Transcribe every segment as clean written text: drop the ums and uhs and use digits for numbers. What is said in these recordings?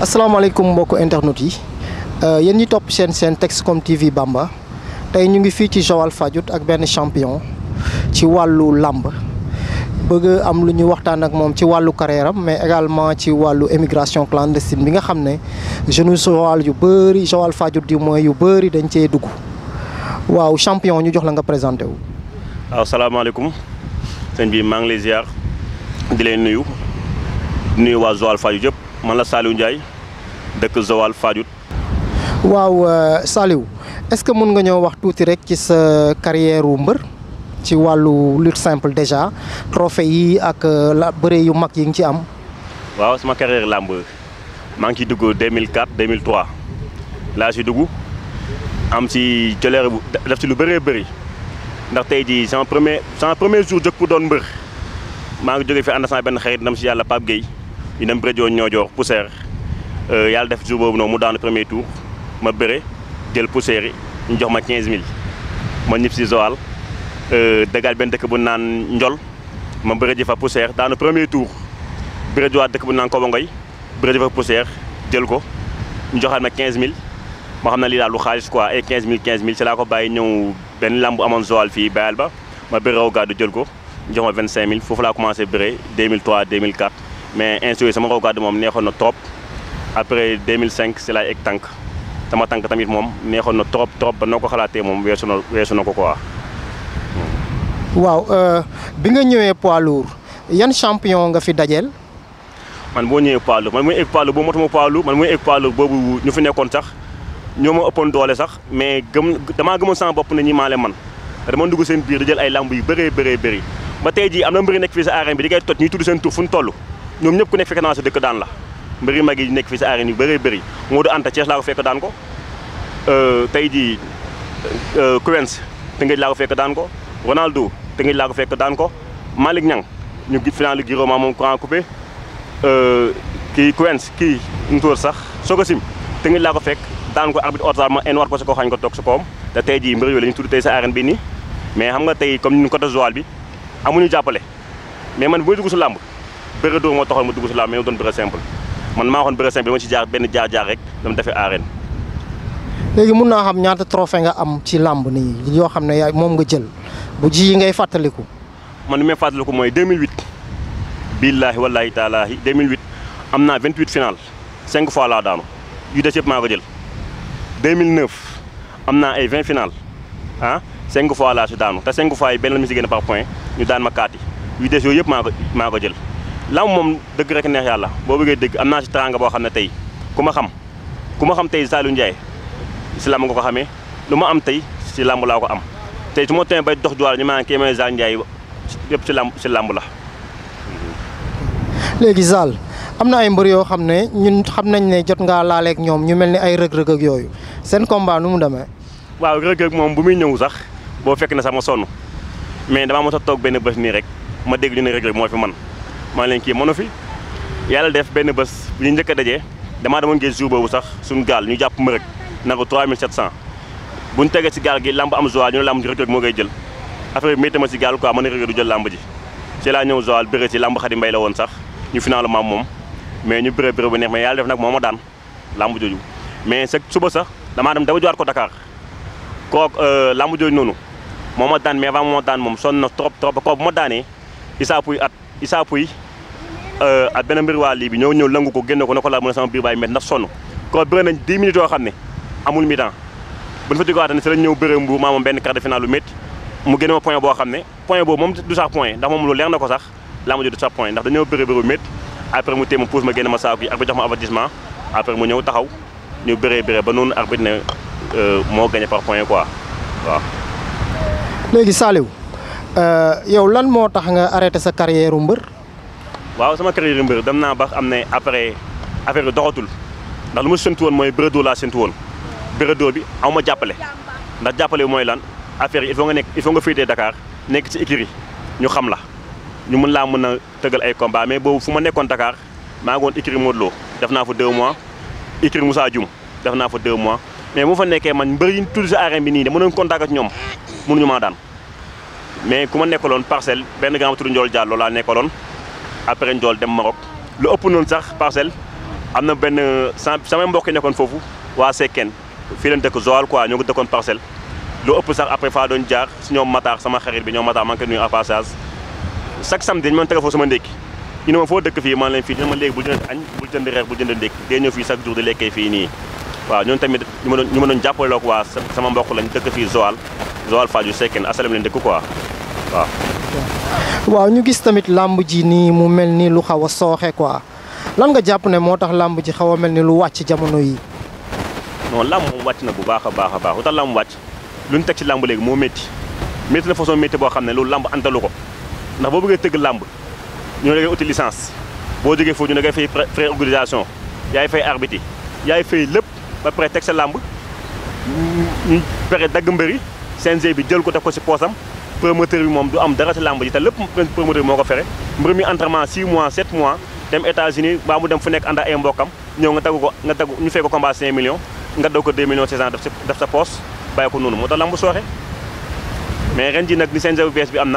asalaamaaleykum mbokku internet yi yéen ñi topp seen Texcom TV Bamba tey ñu ngi fii ci Joal Fadiouth ak benn champion ci wàllu làmb bëgg am lu ñu waxtaan ak moom ci wàllu carrière am mais également ci wàllu émigration clandestine bi nga xam ne jeunes Joal yu bëri Joal Fadiouth di mooy yu bëri dañ cee dugg waaw champion ñu jox la nga présenté wu. waaw salaamaaleykum sëñ bi maa ngi lay ziar di leen nuyu waa Joal Fadiouth yëpp. man la Saliou Ndiaye dëkk Joal Fadiouth. waaw Saliou est-ce que mun nga ñëw wax tuuti rek ci sa carrière wu mbër ci wàllu lutte simple déjà trophée yi ak la bëre yu mag yi nga ci am. waaw sama carrière làmb maa ngi ciy dugg 2004 2003 laa si dugg am ci jëleer bu def ci lu bëree bëri ndax tey jii sama premier jour jóg pour doon mbër maa ngi jógee fi ànd sama benn xarit ndam si yàlla Pape Gueye. ñu dem Brédio Niodior poussière yàlla def jour boobu noonu mu daanu premier tour ma bëre jël poussière yi ñu jox ma 15000 ma ñib si Joal dëggaat benn dëkk bu naan Njol ma bëre ji fa poussière daanu premier tour Brédio dëkk bu naan Kobongoy bëre ji fa poussière jël ko ñu joxaat ma 15000 ma xam ne lii daal lu xaalis quoi ay 15000 ci laa ko bàyyi ñëw benn lamb bu amoon Joal fii bayal ba ma bëre raw gàddu jël ko ñu jox ma 25000 foofu laa commencé bëre 2003 2004. mais instruit sama raw gàddu moom neexoon na trop après 2005 si laay egg tànk sama tànk tamit moom neexoon na trop ba noo ko xalaatee moom weesu na ko quoi. waaw bi nga ñëwee poids lourd yan champion nga fi dajeel. man boo ñëwee poids lourd man muy egg poids lourd boobu motuma poids lourd man muy egg poids lourd boobu ñu fi nekkoon sax ñoo ma ëppoon doole sax mais damaa gëmoon sama bopp ne ñi maa leen man te dama dugg seen biir di jël ay lamb yu bëree ba tey jii am na mbëri nekk fii sa arène bi di koy toj ñuy tudd seen tur fu ñu toll. ñoom ñëpp ku nekk fekk naa sa dëkk daan la mbëri mag yi nekk fii sa arène yu bëri Modou Anta Thiès laa ko fekk daan ko tey jii Quench Tëngéej laa ko fekk daan ko Ronaldo Tëngéej laa ko fekk daan ko Malick Niang ñu final Giro ma moom courant coupé kii Quench kii Ntour sax Sogosim Tëngéej laa ko fekk daan ko arbitre ordre ma en war ko sa ko xañ ko toog sa kawam te tey jii mbëri yooyu la ñu tudd tey sa arène bi nii mais xam nga tey comme ñun côté Joal bi amuñu jàppale mais man bu may dugg su làmb bëre dóor moo taxoon ma dugg si làmb mais doon bëre simple man maa waxoon bëre simple dama ci jaar benn jaar rek dama defee arène. léegi mun naa xam ñaata trophée nga am ci làmb nii yoo xam ne yaay moom nga jël bu ji yi ngay fàttaliku. man li may fàttaliku mooy 2008 billaahi wallaahi taalaahi 2008 am naa 28 final 5 fois laa daanu yu des yëpp maa ko jël 2009 am naa ay 20 final 5 fois laa si daanu te 5 fois yi benn la ñu si génn par point ñu daan ma kaati yu des yooyu yëpp maa ko jël. lamb moom dëgg rek neex yàlla boo bëggee dëgg am naa ci teranga boo xam ne tey ku ma xam tey Saliou Ndiaye si lamb nga ko xamee lu ma am tey si lamb laa ko am tey su ma tee bay dox Joal ñu maa ngi kii may Saliou Ndiaye yëpp si lamb la. léegi Zal am na ay mbër yoo xam ne ñun xam nañ ne jot ngaa laaleeg ñoom ñu mel ni ay rëg-rëg ak yooyu seen combat nu mu demee. waaw rëg-rëg moom bu muy ñëw sax boo fekk na sax ma sonn mais damaa mos a toog benn bés nii rek ma dégg ñu ne rëg-rëg moo fi man maa leen kii mënu fi yàlla def benn bés bu ñu njëkk a dajee damaa demoon géej jour boobu sax suñu gaal ñu jàpp mbërëg na ko 3700 bu ñu tegee si gaal gi lamb am Joal ñu ne lamb ji rëg-rëg moo ngay jël affaire bi métti ma si gaal quoi ma ne rëg-rëg du jël lamb ji ci laa ñëw Joal bëre si lamb Xadi Mbay la woon sax ñu final maam moom mais ñu bëre bu neex mais yàlla def nag moo ma daan lamb jooju mais sa suba sax damaa dem dama jowaat ko Dakar kook lamb jooju noonu moo ma daan mais avant moo ma daan moom sonn na trop ko bu ma daanee Issa Pouye ak benn mbir waa lii bi ñëw langu ko génne ko ne ko laa mën a sama biir baay met ndax sonn ko bëre nañ 10 minutes yoo xam ne amul mi-temps bu ñu fa jógewaatee ne si lañ ñëw bëre Mbour maa moom benn quart de finale lu métti mu génne ma point boo xam ne point boobu moom du sax point ndax moom lu leer na ko sax laa ma jot du sax point ndax dañoo bëre bu métti après mu téye ma pousse ma génne ma saako yi arbitre jox ma avertissement après mu ñëw taxaw ñu bëree ba noonu arbitre ne moo gagné par point quoi waaw. léegi Saliou yow lan moo tax nga arrêté sa carrière mbër. waaw sama carrière mbër dem naa ba am ne après affaire bi doxatul ndax lu ma séntu woon mooy bëre dóor laa séntu woon bëre dóor bi aw ma jàppale ndax jàppale bi mooy lan affaire yi il faut nga féetee Dakar nekk ci écurie ñu xam la ñu mën laa mën a tëgal ay combat mais boobu fu ma nekkoon Dakar maa ngi woon écurie Modou Lo def naa fa 2 mois écurie Moussa Dioum def naa fa 2 mois mais mu fa nekkee man mbër yi ñu tudd si arène bi nii dama doon contact ak ñoom mënuñu maa daan mais ku ma nekkaloon parcelle benn grand tudd Ndiol Diallo laa nekkaloon après Ndiol dem Maroc lu ëpp noonu sax parcelle am na benn samay mbokk yi nekkoon foofu waa Sekkeen fii leen dëkk Joal quoi ñoo ngi dëkkoon Parcelles lu ëpp sax après fa doon jaar si ñoom Matar sama xarit bi ñoom Matar maa ngi koy nuyu en passage chaque samedi dañu mën tegal foofu sama ndékki ñu ne ma foo dëkk fii man leen fii ñu ne ma léegi bul jënd añ bul jënd reer bul jënd ndékki day ñëw fii chaque jour di lekkee fii nii waaw ñoom tamit ñu ma doon jàppale ko waa sama mbokk lañ dëkk fii Joal Fadiouth Sekkeen asalem leen dëkk quoi waaw. waaw ñu gis tamit làmb ji nii mu mel ni lu xaw a sooxe quoi lan nga jàpp ne moo tax làmb ji xaw a mel ni lu wàcc jamono yi. non làmb moom wàcc na bu baax a baax lu tax làmb wàcc lu ñu teg ci làmb léegi moo métti na façon métti boo xam ne loolu làmb antalu ko ndax boo bëggee tëgg làmb ñu ne da ngay uti licence boo jógee foofu ñu ne ngay fay frais organisation yaay fay arbitre yaay fay lépp ba pare teg sa làmb ñu pare dagg mbëri CNG bi jël ko def ko si poosam promoteur bi moom du am dara si làmb ji te lépp promoteur bi moo ko fere mbër mi entraînement 6 mois 7 mois dem États-Unis baa mu dem fu nekk ànd ak ay mbokkam ñëw nga tagg ñu fay ko combat 5 millions nga daw ko 2 millions 600 def sa poos bàyyi ko noonu moo tax làmb sooxe mais ren ji nag ni CNG bu bees bi am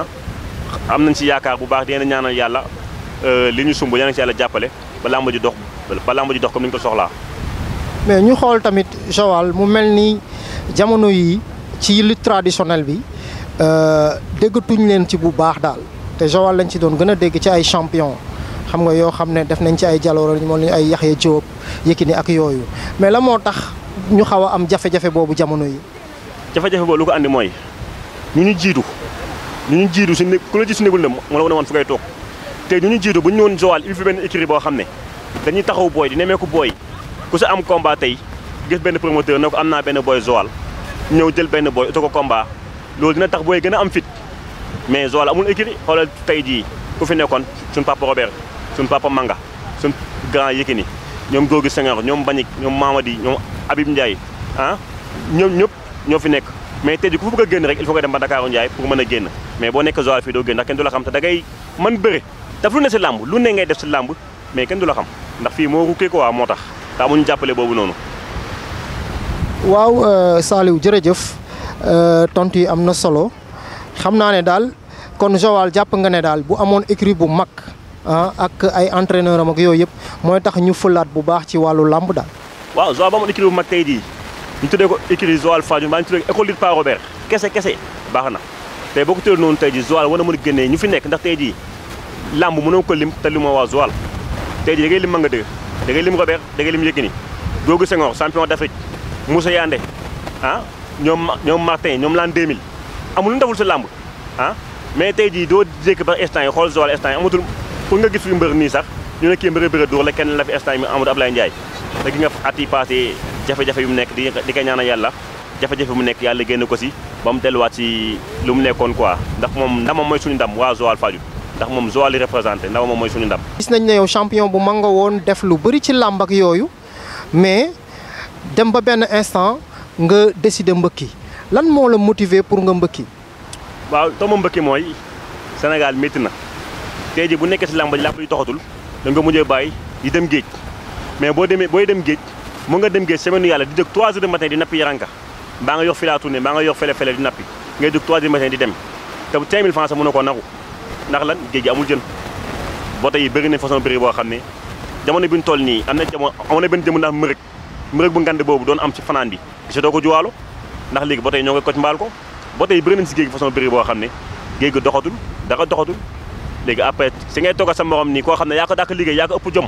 nañ si yaakaar bu baax dina ñaanal yàlla li ñu sumb yàlla na si yàlla jàppale ba làmb ji dox comme ni ñu ko soxlaa. mais ñu xool tamit Joal mu mel ni jamono yi ci lutte traditionnelle bi déggatuñ leen ci bu baax daal te Joal lañ ci doon gën a dégg ci ay champion xam nga yoo xam ne def nañ ci ay jaloore moom la ay Yaxya Jóob Yékini ak yooyu mais la moo tax ñu xaw a am jafe-jafe boobu jamono yi. jafe-jafe boobu lu ko andi mooy ñu jiitu si ne ku la ji si négul ne moo la wane woon fu ngay toog te ñu jiitu bu ñu ñëwoon Joal il fi benn écurie boo xam ne dañuy taxaw booy di nemmeeku booy ku sa am combat tey gis benn promoteur ne ko am naa benn booy Joal ñëw jël benn booy uta ko combat loolu dina tax booy gën a am fit mais Joal amul écurie xoolal tey jii ku fi nekkoon suñ papa Robert suñ papa Manga suñ grand Yékini ñoom Gorgui Senghor ñoom Mbagnick ñoom Mamadi ñoom Habib Ndiaye ñoom ñëpp ñoo fi nekk mais tey jii ku fa bëgg a génn rek il faut nga dem ba Dakar Ndiaye pour mën a génn mais boo nekk Joal fii doo génn ndax kenn du la xam te da ngay mën bëre daf lu ne si làmb lu ne ngay def si làmb mais kenn du la xam ndax fii moo rukkee ko waa moo tax te amuñu jàppale boobu noonu. waaw Saliou jërëjëf tontu yi am na solo xam naa ne daal kon Joal jàpp nga ne daal bu amoon écurie bu mag ak ay entraîneur am ak yooyu yëpp mooy tax ñu fëlaat bu baax ci wàllu làmb daal. waaw Joal ba amoon écurie bu mag tey jii ñu tuddee ko écurie Joal Fadiouth mbaa ñu tuddee ko école lutte Pa Robert kese baax na tey boo ko tuddee noonu tey jii Joal war na mën a génnee ñu fi nekk ndax tey jii làmb mënoo ko lim te limoo waa Joal tey jii da ngay lim Manga 2 da ngay lim Robert da ngay lim Yékini Gorgui Senghor champion d'Afrique Moussa Yandé ñoom Martin ñoom l'an 2000 amul lu ñu deful si làmb mais tey jii doo jékki ba instant yi xool Joal instant yi amatul pour nga gis fi mbër nii sax ñu ne kii mbër dóor la kenn la fi instant yi Amadou Ablaye Ndiaye da gi nga at yi passé jafe-jafe yu mu nekk di ko ñaanal yàlla jafe-jafe mu nekk yàlla génn ko si ba mu delluwaat si lu mu nekkoon quoi ndax moom ndamam mooy suñu ndam waa Joal Fadiouth ndax moom Joal yi représenté ndamam moom mooy suñu ndam. gis nañ ne yow champion bu mag nga woon def lu bëri ci làmb ak yooyu mais dem ba benn instant nga décider mbëkki lan moo la motiver pour nga mbëkki. waaw tax ma mbëkki mooy Sénégal métti na tey jii bu nekkee si làmb ji làmb yi doxatul da nga mujjee bàyyi di dem géej mais booy dem géej mu nga dem géej semaine yàlla di jóg 3 heures du matin di nappi yaranka mbaa nga yox filaa tourné mbaa nga yox fele di nappi ngay jóg 3 heures du matin di dem te 5000 francs sax mën na koo nangu ndax lan géej gi amul jën boo tey bëri na façon bëri boo xam ne jamono bi ñu toll nii am na benn jëmm ndax mërëg bu ngand boobu doon am ci fanaan bi gisatoo ko juwaalo ndax léegi boo tey ñoo ngi ko mbaal ko boo tey bëri nañ si géej gi façon bëri boo xam ne géej gi doxatul dara doxatul léegi après si ngay togg sa morom nii koo xam ne yaa ko dàq liggéey yaa ko ëpp jom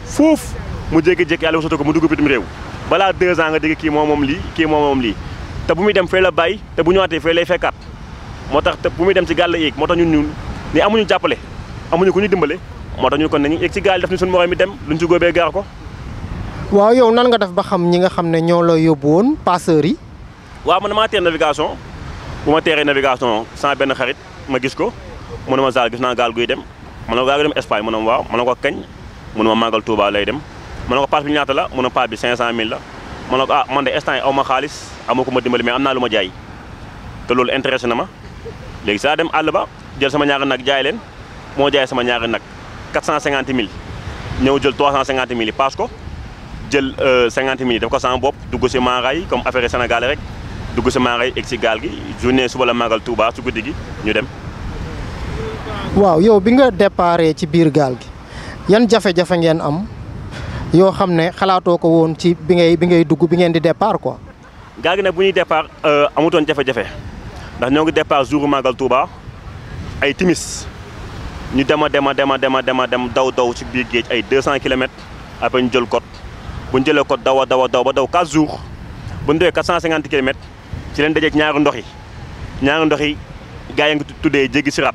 foofu mu jékki-jékki yàlla wasatoo ko mu dugg bitim réew balaa 2 ans nga dégg kii moom lii kii moom lii te bu muy dem fee la bàyyi te bu ñëwaatee fee lay fekkaat moo tax te bu muy dem ci gaal la yéeg moo tax ñun ni amuñu jàppale amuñu ku ñu dimbale moo tax ñu kon nañu yéeg ci gaal def ni suñu morom mi dem luñ ci góobee gaar ko. waaw yow nan nga def ba xam ñi nga xam ne ñoo la yóbbu woon passeurs yi. waaw man damaa teer navigation bu ma teeree navigation sans benn xarit ma gis ko mu ne ma Zal gis naa gaal guy dem ma ne ko gaal guy dem Espagne mu ne ma waaw ma ne ko kañ mu ne ma màggal Touba lay dem ma ne ko paas bi ñaata la mu ne paas bi 500000 la ma ne ko man de instant yi aw ma xaalis amoo ko ma dimbali mais am naa lu ma jaay te loolu intéressé na ma léegi saa dem àll ba jël sama ñaari nag jaay leen moo jaay sama ñaari nag 450000 ñëw jël 350000 yi paas ko jël 50000 yi def ko sama bopp dugg si maaraay comme affaire sénégalais rek dugg si maaraay egg si gaal gi journée suba la màggal Touba su guddi gi ñu dem. waaw yow bi nga déparé ci biir gaal gi yan jafe-jafe ngeen am yoo xam ne xalaatoo ko woon ci bi ngay dugg bi ngeen di départ quoi. gaal gi nag bu ñuy départ amutoon jafe-jafe ndax ñoo ngi départ jour Magal Touba ay timis ñu dem daw ci biir géej ay 200 kilomètres après ñu jël côte bu ñu jëlee côte daw ba daw 4 jours bu ñu dee 450 kilomètres ci leen dajeeg ñaari ndox yi gaa yi nga tuddee jéggi siraat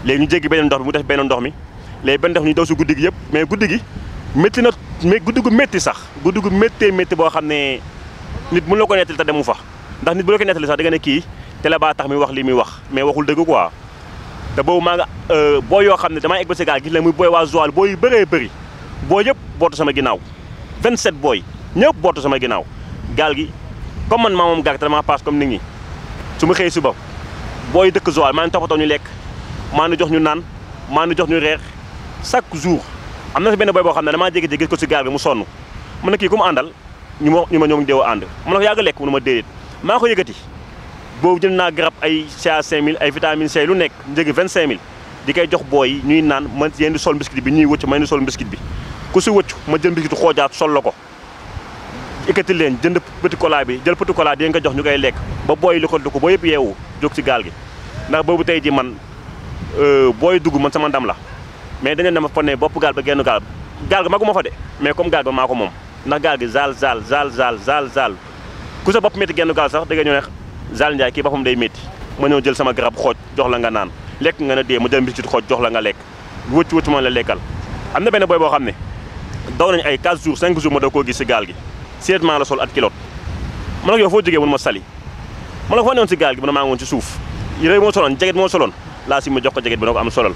léegi ñu jéggi beneen ndox bi mu def beneen ndox mi léegi benn ndox ñu daw si guddi gi yëpp mais guddi gi métti na mais guddi gu métti sax guddi gu métti boo xam ne nit mën la ko nettali te demu fa ndax nit bu la ko nettali sax da nga ne kii télé baa tax mi wax li muy wax mais waxul dëgg quoi te boobu maa nga booy yoo xam ne damaa egg ba si gaal gis la muy booy waa Joal booy yu bëree bëri booy yëpp bootu sama ginnaaw 27 booy ñëpp bootu sama ginnaaw gaal gi comme man maa moom gaal te damaa paas comme nit ñi su ma xëyee suba booy dëkk Joal maa ngi toppatoo ñu lekk maa ngi jox ñu naan maa ngi jox ñu reer chaque jour am na si benn booy boo xam ne damaa jékki-jékki gis ko si gaal gi mu sonn mën na kii ku mu àndal ñu ma ñoom déew ànd mën na ko yàgg lekk mënu ma déedéet maa ko yëkkati boobu jël naa garab ay CA 5000 ay vitamine C lu nekk njëgi 25000 di koy jox booy ñuy naan man yéen di sol biscuit bi ñuy wëcc ma di sol biscuit bi ku si wëcc ma jël biscuit xoojaat sol la ko yëkkati leen jënd petit cola bi jël petit cola di nga ko jox ñu koy lekk ba booy li ko du ko boo yëpp yeewu jóg si gaal gi ndax boobu tey ji man booy dugg man sama ndam la mais dañu dema fa ne bopp gaal ba genn gaal ga magu ma fa de mais comme gaal ba maa ko moom ndax gaal gi zaal ku sa bopp métti genn gaal sax da nga ñëw ne Zal Ndiaye kii boppam day métti ma ñëw jël sama garab xooj jox la nga naan lekk nga ne dee ma jël mbir xooj jox la nga lekk wëcc ma la lekkal am na benn boy boo xam ne daw nañu ay 4 jours 5 jours ma da koo gis si gaal gi seulement la sol at kilot ma ne ko yow foo jógee mun ma sali ma ne ko fa newoon si gaal gi mu ne maa ngi woon ci suuf yére moo soloon jeget moo soloon laa si ma jox ko jeget bi na ko am solal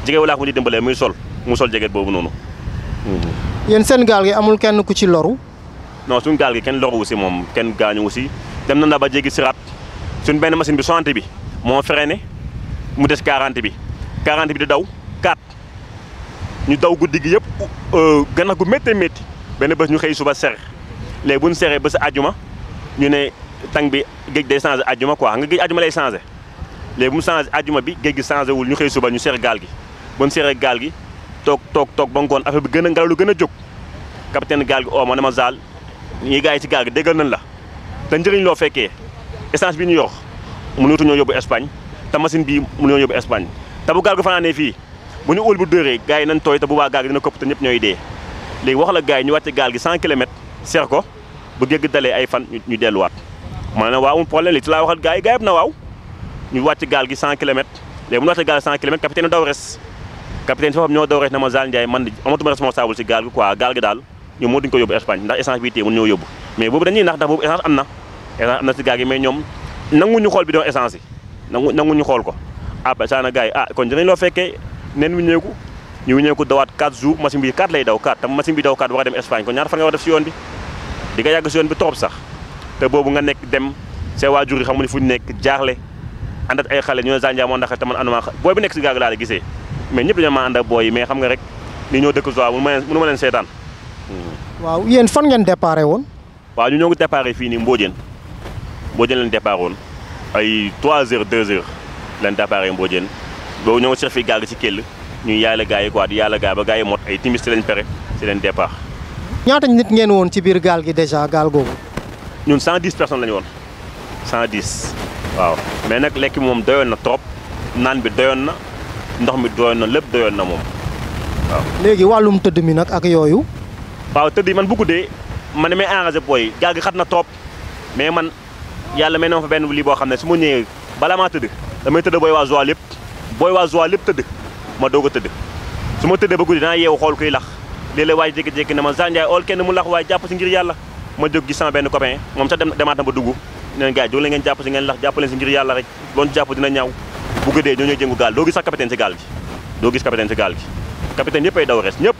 jeget walaa ko di dimbalee muy sol mu sol jeget boobu noonu. yéen seen gaal gi amul kenn ku ci loru. non suñu gaal gi kenn loru aussi moom kenn gaañu aussi dem na ba jéggi siraat suñ benn machine bi 60 bi moo freiné mu des 40 bi di daw 4 ñu daw guddi gi yëpp gànnax gu méttee métti benn bés ñu xëy suba ser léegi bu ñu seree ba sa àjjuma ñu ne tàng bi géej day changé àjjuma quoi nga géej àjjuma lay changé léegi bu mu changé àjjuma bi géej gi changé wul ñu xëy suba ñu ser gaal gi bu ñu seree gaal gi toog ba ngoon affaire bi gën a ngelaw lu gën a jóg capitaine gaal gi oo ma ne ma Zal ñi gars yi ci gaal gi déggal nañ la te njëriñ loo fekkee essence bi ñu yor mënutu ñoo yóbbu Espagne te machine bii mënuñoo yóbbu Espagne te bu gaal gi fanaanee fii bu ñu óol bu dóoree gars yi nañ tooy te bu baa gaal gi dina këpp te ñëpp ñooy dee léegi wax la gars yi ñu wàcce gaal gi 100 kilomètres seer ko bu géej dalee ay fan ñu delluwaat ma ne waaw problème li ci laa waxal gars yi yëpp na waaw ñu wàcc gaal gi 100 kilomètres léegi bu ñu wàcce gaal gi 100 kilomètres capitaine daw res capitaine si foofu ñoo daw res na ma Zal Ndiaye man amatuma responsable si gaal gi quoi gaal gi daal ñoom moo duñ ko yóbbu Espagne ndax essence bi tee mën ñoo yóbbu mais boobu dañuy nax ndax boobu essence am na si gaal gi mais ñoom nanguñu xool bi doon essence yi nanguñu xool ko après saa na gars yi kon dinañ loo fekkee neen wiññeeku dawaat 4 jours machine bi 4 lay daw 4 tam machine bi daw 4 war a dem Espagne kon ñaata fan nga war def si yoon bi di nga yàgg si yoon bi trop sax te boobu nga nekk dem see waajur yi xam ne fu ñu nekk jaaxle àndat ay xale ñu ne Zal Ndiaye moo ndax te man ànduma booy bi nekk si gaal gi laa la gisee mais ñëpp dañoo maa ànd ak booy yi mais xam nga rek ni ñoo dëkk Joal mënu ma leen seetaan. waaw yéen fan ngeen déparé woon. waaw ñu ñoo ngi déparé fii nii Mbodiène leen déparé woon ay 3 heures 2 heures leen déparé Mbodiène boobu ñoo ngi seet fii gaal gi ci Kell ñuy yaay la gars yi quoi di yaay la gars ba gars yi mot ay timis ci leen pere ci leen départ. ñaata nit ngeen woon ci biir gaal gi déjà gaal googu. ñun 110 personnes la ñu woon 110 waaw mais nag lekk moom doyoon na trop naan bi doyoon na ndox mi doyoon na lépp doyoon na moom waaw. léegi wàllum tëdd mi nag ak yooyu. waaw tëdd yi man bu guddee man damay arrangé booy gaal gi xat na trop mais man yàlla may na ma fa benn lii boo xam ne su ma ñëwee bala maa tëdd damay tëdd booy waa Joal lépp tëdd ma doog a tëdd su ma tëddee ba guddi danaa yeewu xool kuy lax léeg-léeg waay jékki-jékki ne ma Zal Ndiaye ool kenn mu lax waaye jàpp si ngir yàlla ma jóg gis sama benn copain moom sax demaat na ba dugg neen gars yi jóg la ngeen jàpp si ngeen lax jàppaleen si ngir yàlla rek loolu jàpp dina ñaaw bu guddee ñoo ñooy jëngu gaal doo gis sax capitaine si gaal gi capitaine yëpp ay daw res ñëpp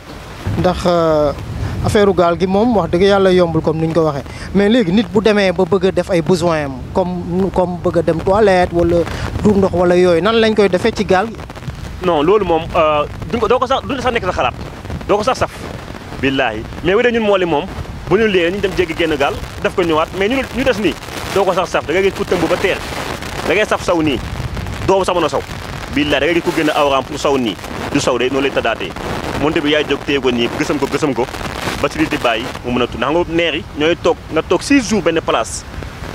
ndax affaire gaal gi moom wax dëgg yàlla yombul comme ni ñu ko waxee mais léegi nit bu demee ba bëgg a def ay besoin am comme bëgg a dem toilette wala tuur ndox wala yooyu nan lañ koy defee ci gaal gi. non loolu moom doo ko sax nekk sa xalaat doo ko sax saf billaahi mais bu dee ñun mooli moom bu ñu lee ñu dem jéggi génn gaal def ko ñëwaat mais ñu des nii doo ko sax saf da ngay gis ku tëmb ba teer da ngay saf saw nii doo sax mën a saw billaahi da ngay gis ku génn awraam pour saw nii du saw de noonu lay tëddaatee monte bi yaay jóg téye ko nii gësam ko ba si di bàyyi mu mën a tudd ndax nga neer yi ñooy toog nga toog 6 jours benn place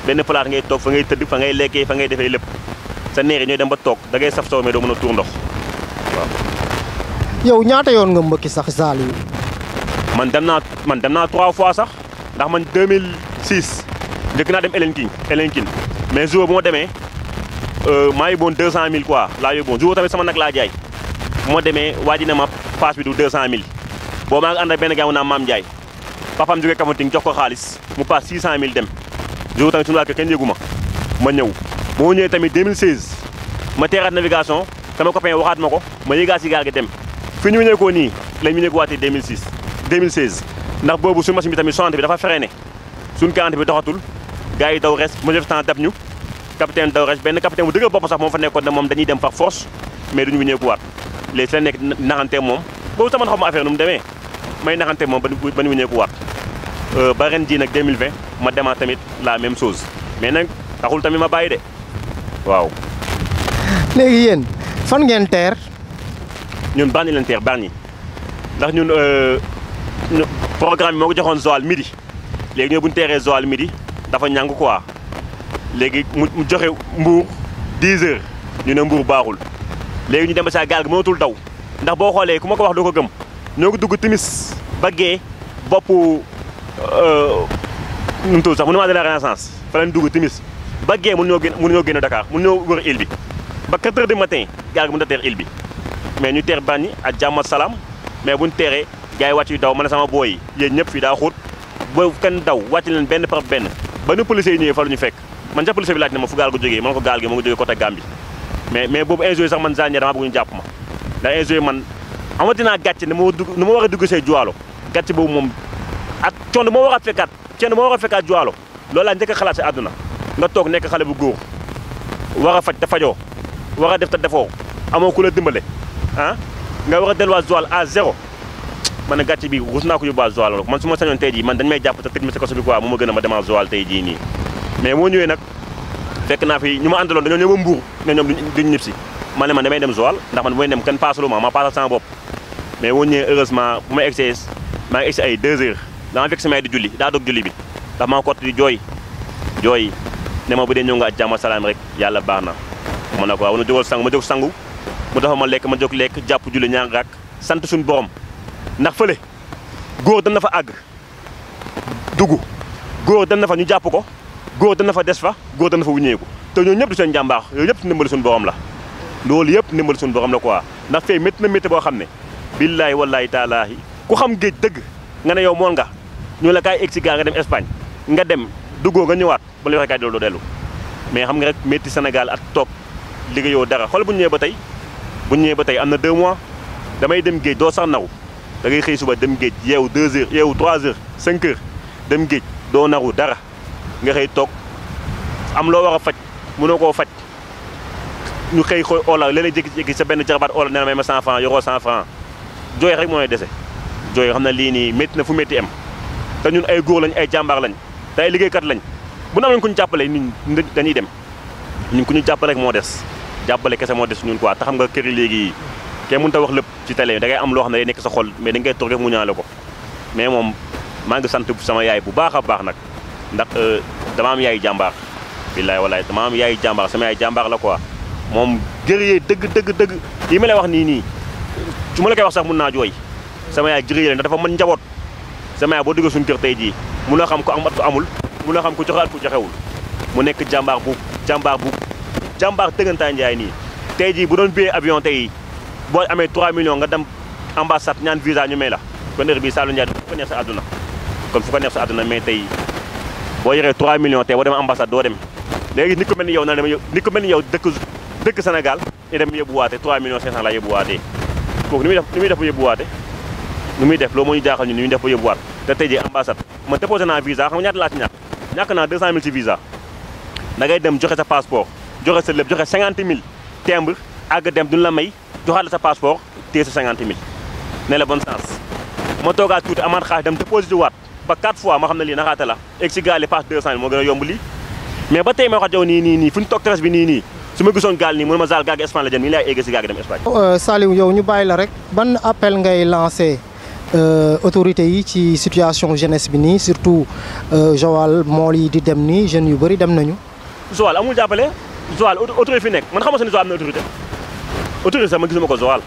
ngay toog fa ngay tëdd fa ngay lekkee fa ngay defee lépp sa neer yi ñooy dem ba toog da ngay saf saw mais doo mën a tuur ndox waaw. yow ñaata yoon nga mbëkki sax Saliou. man dem naa 3 fois sax ndax man 2006 njëkk naa dem Elinkine mais jour bu ma demee maa yóbboon 200000 quoi laa yóbboon jour tamit sama nag laa jaay bu ma demee waa ji ne ma paas bi du 200000 boo maa ngi ànd ak benn gars mu naan Maam Ndiaye papaam jógee Kafountine jox ko xaalis mu paas 600000 dem jour tamit suñu waa kër kenn yëgu ma ñëw moo ñëwee tamit 2016 ma teeraat navigation sama copain waxaat ma ko ma yëgaat si gaal gi dem fi ñu ñëw ko nii lañ ñu ñëw ko waatee 2016 ndax boobu suñu machine bi tamit 60 bi dafa freiné suñu 40 bi doxatul gars yi daw res ma def temps dab ñu capitaine daw res benn capitaine bu dëgër bopp sax moom fa nekkoon ne moom dañuy dem par force mais duñu ñëw ko waat léegi si la nekk naxante moom boobu sama xam ma affaire nu mu demee may naxante moom ba ñu ñëw ko waat ba ren jii nag 2020 ma demaat tamit la même chose mais nag taxul tamit ma bàyyi de waaw. léegi yéen fan ngeen teer. ñun Bargny leen teer Bargny ndax ñun programme bi moo ko joxoon Joal midi léegi ñoo bu ñu teeree Joal midi dafa ñàng quoi léegi mu joxe Mbour 10 heures ñu ne Mbour baaxul léegi ñu dem ba saa gaal gi mënatul daw ndax boo xoolee ku ma ko wax doo ko gëm ñoo ko dugg timis ba gee boppu nu mu tudd sax monument de la Renaissance fa lañ dugg timis ba gee mënuñoo génn Dakar mënuñoo wër île bi ba 4 heures du matin gaal gi mënut a teer île bi mais ñu teer Bargny ak jàmm ak salaam mais buñ teeree gars yi wàcc yu daw man sama booy yi yéen ñëpp fii daa xóot ba kenn daw wàcc leen benn par benn ba nu policiers yi ñëwee fa lu ñu fekk man ca policier bi laaj na ma fu gaal gu jógee man ko gaal gi mu ngi jógee côté Gambie mais boobu injoué sax man Zane dama bëgg ñu jàpp ma ndax injoué man amati naa gàcce ne ma war a dugg see Juwaalo gàcce boobu moom ak coono moo war a fekkaat Juwaalo loolu laa njëkk a xalaat si àdduna nga toog nekk xale bu góor war a faj te fajoo war a def te defoo amoo ku la dimbale ah nga war a delluwaat Joal à 0 man a gàcce bi rus naa ko yóbbuwaat Joal man su ma sañoon tey jii man dañ may jàpp te tëj ma si kaso bi quoi mu ma gën a ma demaat Joal tey jii nii mais moo ñëwee nag fekk naa fi ñu ma àndaloon dañoo ñëw ba Mbour ne ñoom duñ ñib si man ne man damay dem Joal ndax man bu may dem kenn paasalu ma paasal sama bopp mais moo ñëwee heureusement bu may egsee maa ngi egsi ay 2 heures dama fekk samay di julli daa doog julli bi ndax maa kott di jooy ne ma bu dee ñëw nga ak jàmm salaam rek yàlla baax na ma ne ko waaw na jógal sangu ma jóg sangu mu dafa ma jóg lekk jàpp julli ñaar rak sant suñu borom ndax fële góor dana fa àgg dugg góor dana fa ñu jàpp ko góor dana fa des fa góor dana fa wuññeeku te ñoo ñëpp du seen jàmbaax yooyu yëpp ndimbali suñu borom la loolu yëpp ndimbali suñu borom la quoi ndax fee métti na métti boo xam ne billaahi wallaahi taalaahi ku xam géej dëgg nga ne yow mool nga ñu la kaay egg si gaa nga dem Espagne nga dem duggoo nga ñëwaat ba la waxee kaay doo dellu mais xam nga rek métti Sénégal ak toog liggéeyoo dara xool bu ñu ñëwee ba tey am na 2 mois damay dem géej doo sax naw da ngay xëy suba dem géej yeewu 2 heures yeewu 3 heures 5 heures dem géej doo naru dara nga xëy toog am loo war a faj mënoo koo faj ñu xëy xooy oola léeg-léeg jékki-jékki sa benn jarabaat oola nee na may ma 100 francs yoroo 100 francs jooy rek mooy dese jooy xam na lii nii métti na fu métti am te ñun ay góor lañ ay jàmbaar lañ te ay liggéeykat lañ bu na am lañ ku ñu jàppale ñun dañuy dem ñun ku ñu jàppale rek moo des jàppale kese moo des ñun quoi te xam nga kër yi léegi kenn mënut a wax lépp ci télé da ngay am loo xam ne day nekk sa xol mais da ngay toog rek mu ñaale ko mais moom maa ngi sant sama yaay bu baax a baax nag ndax dama am yaay jàmbaar billaay walaay dama am yaay jàmbaar sama yaay jàmbaar la quoi moom guerrier dëgg yi ma lay wax nii su ma la koy wax sax mun naa jooy sama yaay guerrier la ndax dafa mën njaboot sama yaay boo duggee suñu kër tey jii mun a xam ko am at ko amul mun a xam ko joxe at ko joxewul mu nekk jàmbaar dëggantaan njaay nii tey jii bu doon billet avion tey boo amee 3 millions nga dem ambassade ñaan visa ñu may la kon heure bii Saliou Ndiaye fu ko neex sa àdduna kon fu ko neex sa àdduna mais tey boo yoree 3 millions tey boo dem ambassade doo dem léegi nit ko mel ni yow nit ko mel ni yow dëkk Sénégal ñu dem yóbbuwaate 3 millions 500 la yóbbuwaatee kooku ni muy def ba yóbbuwaate nu muy def loolu moo ñu jaaxal ñun ni muy def ba yóbbuwaat te tey jii ambassade man déposé naa visa xam nga ñaata laa ci ñàkk naa 200 000 ci visa da ngay dem joxe sa passeport joxe sa lépp joxe 50 000 timbre àgg dem duñu la may joxaat la sa passeport téye sa 50 000 ne la bonne chance ma toogaat tuuti amaat xaalis dem déposé waat ba 4 fois ma xam ne lii naxaate la egg si gaal yi passe 200 000 moo gën a yomb lii mais ba tey ma wax ak yow nii fu ñu toog tefes bi nii su ma gisoon gaal nii mu ne ma zaal gaal gi Espagne la jëm nii laay egg si gaal gi dem Espagne. Saliou yow ñu bàyyi la rek ban appel ngay lancé autorités yi ci situation jeunesse bi nii surtout Joal mool yi di dem nii jeunes yu bëri dem nañu. Joal amul jàppale Joal autorité fi nekk man xamoo ne Joal am na autorité sax man gisuma ko Joal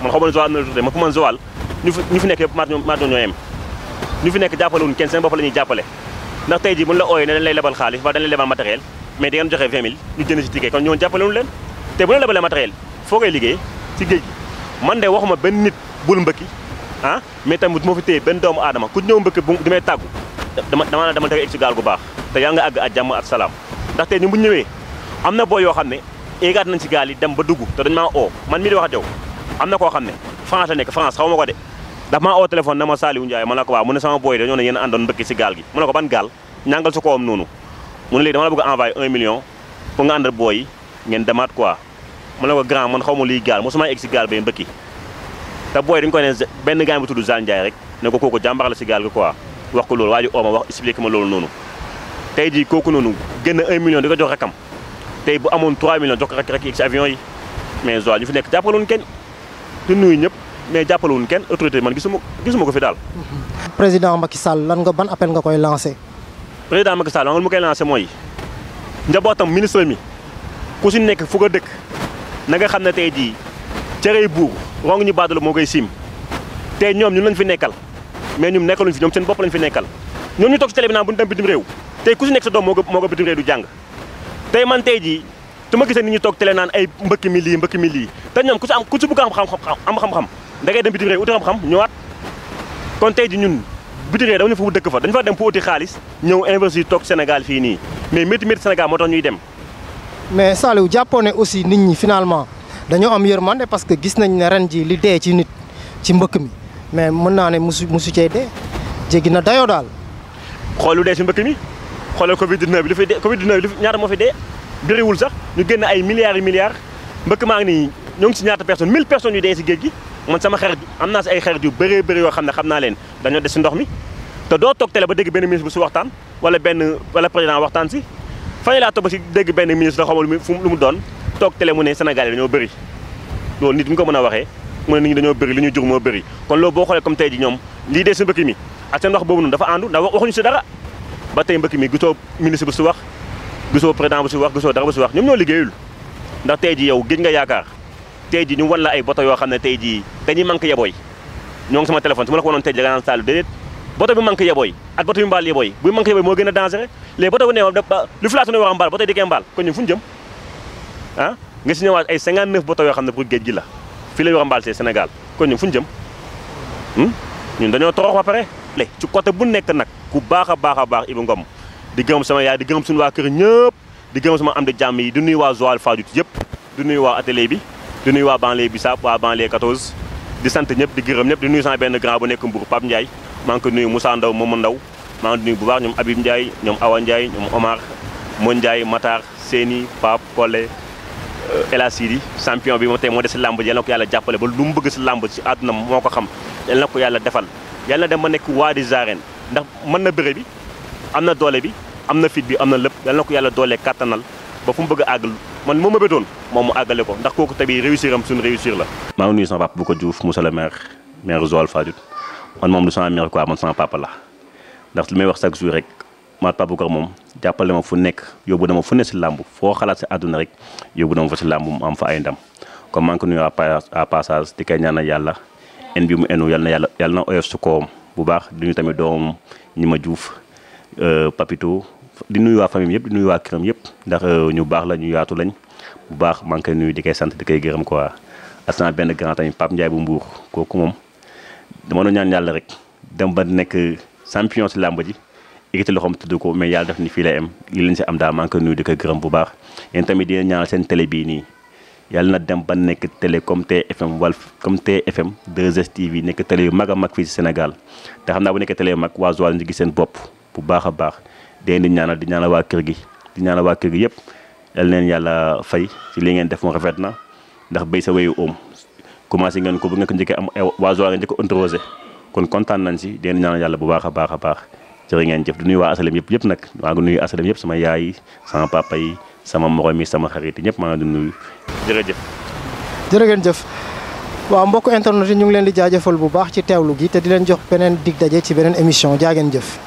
man xamoo ne Joal am na autorité man pour man Joal ñu fi nekk yëpp maa ñoo yem ñu fi nekk jàppale wuñ kenn seen bopp la ñuy jàppale ndax tey jii buñ la ooyee ne dañ lay lebal xaalis wala dañ lay lebal matériel mais di ngeen joxe 20 000 ñu jënd si ticket kon ñoo jàppale wuñ leen te bu la lebalee matériel foo koy liggéey si géej gi man de waxuma benn nit bul mbëkki ah mais tamit moo fi téye benn doomu aadama ku ñëw mbëkk bu di may tàggu dama teg egg si gaal gu baax te yàlla nga àgg ak jàmm ak salaam ndax tey ñu bu ñëwee am na boo yoo xam ne éegaat nañ si gaal yi dem ba dugg te dañ maa oo man mii di wax ak yow am na koo xam ne France la nekk France xaw ma ko de ndax maa oo téléphone na ma Saliou Ndiaye ma ne ko waaw mu ne sama booy dañoo ne yéen àndoon mbëkki si gaal gi mu ne ko ban gaal ñàngal su ko am noonu mu ne léegi dama la bëgg a envoyé 1 million pour nga àndal booy yi ngeen demaat quoi mu ne ko grand man xaw ma liy gaal mosuma egg si gaal ba mbëkki te booy dañu koy ne benn gaañ bu tudd Zal Ndiaye rek ne ko kooku jàmbaar la si gaal gi quoi wax ko loolu waa ji oo ma wax expliqué ma loolu noonu tey jii kooku noonu génn 1 million di ko jox rakam tey bu amoon 3 millions jox ko rek yegg si avion yi mais Joal ñu fi nekk jàppalewuñ kenn du nuyu ñëpp mais jàppalewuñ kenn autorité man gisuma ko fi daal. président Macky Sall lan nga ban appel nga koy lancé. président Macky Sall mu koy lancé mooy njabootam ministre mi ku si nekk fu ko dëkk na nga xam ne tey jii cere buur rong ñu baadalo moo koy siim tey ñoom ñun lañ fi nekkal mais ñun nekkaluñ fi ñoom seen bopp lañ fi nekkal ñoom ñu toog ci télé bi naan bu ñu dem bitim réew tey ku si nekk sa doom moo ko bitim réew du jàng tey man tey jii su ma gisee nit ñi toog télé naan ay mbëkk mi lii te ñoom ku si bëgg am xam-xam da ngay dem bitim réew uti xam-xam ñëwaat kon tey jii ñun bitim réew dañu fa dëkk fa dañu fa dem pour uti xaalis ñëw investir toog Sénégal fii nii mais métti Sénégal moo tax ñuy dem. mais Saliou jàppoo ne aussi nit ñi finalement dañoo am yërmande parce que gis nañ ne ren ji li dee ci nit ci mbëkk mi mais mën naa ne musu cee dee jéggi na dayoo daal. xool lu dee si mbëkk mi xoolal Covid 19 bi li fi dee Covid 19 bi ñaata moo fi dee bëriwul sax ñu génn ay milliards yi milliards mbëkk maa ngi nii ñoo ngi si ñaata personnes 1000 personnes yu dee si géej gi man sama xarit am naa si ay xarit yu bëree bëri yoo xam ne xam naa leen dañoo des si ndox mi te doo toog télé ba dégg benn ministre bu si waxtaan wala président waxtaan si fan laa toog ba si dégg benn ministre xamal lu mu doon toog télé mu ne Sénégal yi dañoo bëri loolu nit mu ko mën a waxee mu ne nit ñi dañoo bëri li ñuy jur moo bëri kon loolu boo xoolee comme tey ji ñoom lii dee si mbëkk mi ak seen wax boobu noonu dafa àndu ndax waxuñu si dara ba tey mbëkk mi gisoo ministre bu si wax gisoo président bu si wax gisoo dara bu si wax ñoom ñoo liggéeyul ndax tey ji yow géej nga yaakaar tey ji ñu wan la ay bato yoo xam ne tey ji dañuy manqué yebooy ñoo ngi sama téléphone su ma la ko wanoon tey ji da nga naan Saliou déedéet bato bi manqué yebooy ak bato bi mbaal yebooy buy manqué yebooy moo gën a dangereux léegi bato bu ne lu fi laata ne war a mbaal bato yi di koy mbaal kon ñun fu ñu jëm ah nga si ñëwaat ay 59 bato yoo xam ne pour géej gi la fii la ñu war a mbaal see Sénégal kon ñun fu ñu jëm ñun dañoo torox ba pare lé ci côté bu nekk nag ku baax a baax Ibou Ngom di gërëm sama yaay di gërëm suñu waa kër ñëpp di gërëm sama am di jàmm yi di nuyu waa Joal Fadiouth yëpp di nuyu waa atelier bi di nuyu waa banlieue Bissap waa banlieue 14 di sant ñëpp di gërëm ñëpp di nuyu sama benn grand bu nekk Mbour Pape Ndiaye maa ngi ko nuyu Moussa Ndaw Momo Ndaw maa ngi nuyu bu baax ñoom Habib Ndiaye ñoom Awa Ndiaye ñoom Omar Mon Ndiaye Matar Séni Pape Collé El Sidi champion bi moom tey moo des si làmb ji yal na ko yàlla jàppale ba lu mu bëgg si làmb si àdduna moo ko xam yal na ko yàlla defal yàlla na dem ma nekk waa di arènes ndax mën na bëre bi am na doole bi am na fit bi am na lépp yal na ko yàlla doole kattanal ba fu mu bëgg a àggal man moo ma bëtoon moom mu àggale ko ndax kooku tamit réussir am suñu réussir la. maa ngi nuyu sama papa bu ko Diouf monsieur le maire Joal Fadiouth man moom du sama mère quoi man sama papa la ndax li may wax chaque jour rek ma papa bu ko moom jàppale ma fu nekk yóbbu na ma fu ne si làmb foo xalaat si àdduna rek yóbbu na ma fa si làmb mu am fa ay ndam comme maa ngi ko nuyu à passage di koy ñaanal yàlla en bi mu enu yàlla na oyof su kawam bu baax di nuyu tamit doomam ñi ma Diouf Papito di nuyu waa famille yëpp di nuyu waa këram yëpp ndax ñu baax la ñu yaatu lañ bu baax maa ngi koy nuyu di koy sant di koy gërëm quoi asna benn grand tamit Pape Ndiaye bu Mbour kooku moom dama doon ñaan yàlla rek dem ba nekk champion si làmb ji yëkkati loxoom tudd ko mais yàlla def ni fii lay am li leen si am daal maa ngi koy nuyu di koy gërëm bu baax yéen tamit di ñaanal seen télé bii nii yàlla na dem ba nekk télé comme TFM Walf comme TFM 2STV nekk télé yu mag a mag fii si Sénégal te xam naa bu nekkee télé yu mag waa Joal ñu gis seen bopp bu baax a baax di ñaanal waa kër gi di ñaanal waa kër gi yëpp yal neen yàlla fay ci li ngeen def moom rafet na ndax béy sa wéyu oom commencé ngeen ko bu nga ko njëkkee am waa Joal nga njëkk a introsé kon kontaan nañ si di ñaanal yàlla bu baax a baax jërë ngeen jëf di nuyu waa asalem yëpp nag maa ngi nuyu asalem yëpp sama yaay yi sama papa yi sama morom yi sama xarit yi ñëpp maa ngi nuyu jërëjëf. jërë ngeen jëf waaw mbokk internet yi ñu ngi leen di jaajëfal bu baax ci teewlu gi te di leen jox beneen dig daje ci beneen émission jaa ngeen jëf.